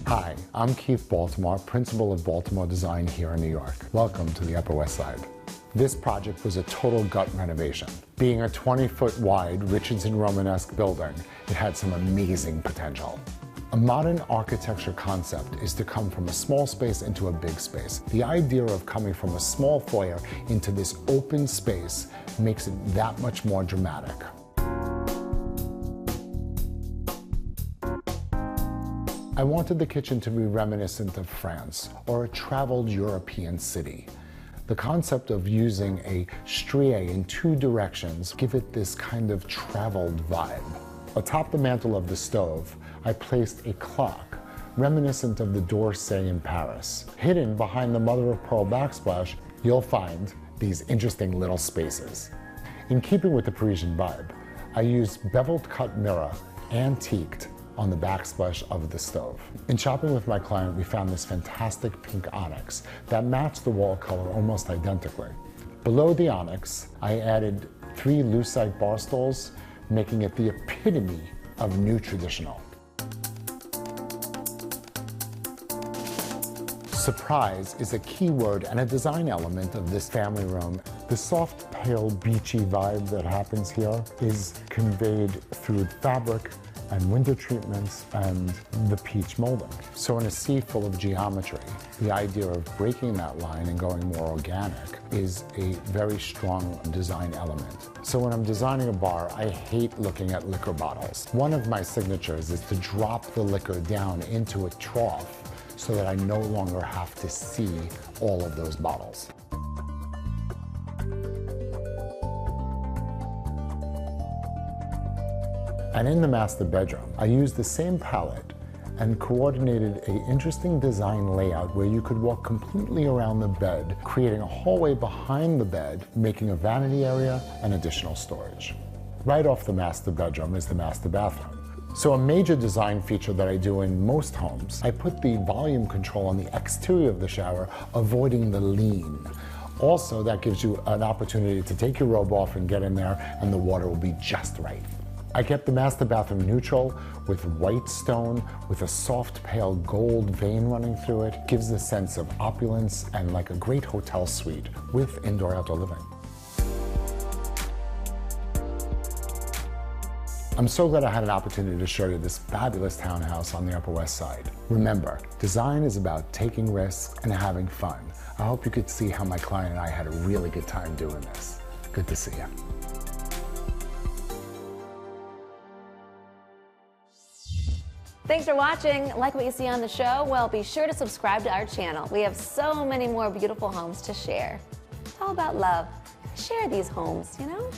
Hi, I'm Keith Baltimore, principal of Baltimore Design here in New York. Welcome to the Upper West Side. This project was a total gut renovation. Being a 20-foot wide Richardson Romanesque building, it had some amazing potential. A modern architecture concept is to come from a small space into a big space. The idea of coming from a small foyer into this open space makes it that much more dramatic. I wanted the kitchen to be reminiscent of France or a traveled European city. The concept of using a strié in two directions give it this kind of traveled vibe. Atop the mantle of the stove, I placed a clock reminiscent of the d'Orsay in Paris. Hidden behind the mother-of-pearl backsplash, you'll find these interesting little spaces. In keeping with the Parisian vibe, I used beveled cut mirror, antiqued, on the backsplash of the stove. In shopping with my client, we found this fantastic pink onyx that matched the wall color almost identically. Below the onyx, I added 3 lucite bar stools, making it the epitome of new traditional. Surprise is a key word and a design element of this family room. The soft, pale, beachy vibe that happens here is conveyed through fabric and window treatments and the peach molding. So in a sea full of geometry, the idea of breaking that line and going more organic is a very strong design element. So when I'm designing a bar, I hate looking at liquor bottles. One of my signatures is to drop the liquor down into a trough so that I no longer have to see all of those bottles. And in the master bedroom, I used the same palette and coordinated an interesting design layout where you could walk completely around the bed, creating a hallway behind the bed, making a vanity area and additional storage. Right off the master bedroom is the master bathroom. So a major design feature that I do in most homes, I put the volume control on the exterior of the shower, avoiding the lean. Also, that gives you an opportunity to take your robe off and get in there, and the water will be just right. I kept the master bathroom neutral with white stone with a soft pale gold vein running through it. Gives the sense of opulence and like a great hotel suite with indoor-outdoor living. I'm so glad I had an opportunity to show you this fabulous townhouse on the Upper West Side. Remember, design is about taking risks and having fun. I hope you could see how my client and I had a really good time doing this. Good to see you. Thanks for watching. Like what you see on the show? Well, be sure to subscribe to our channel. We have so many more beautiful homes to share. It's all about love. Share these homes, you know?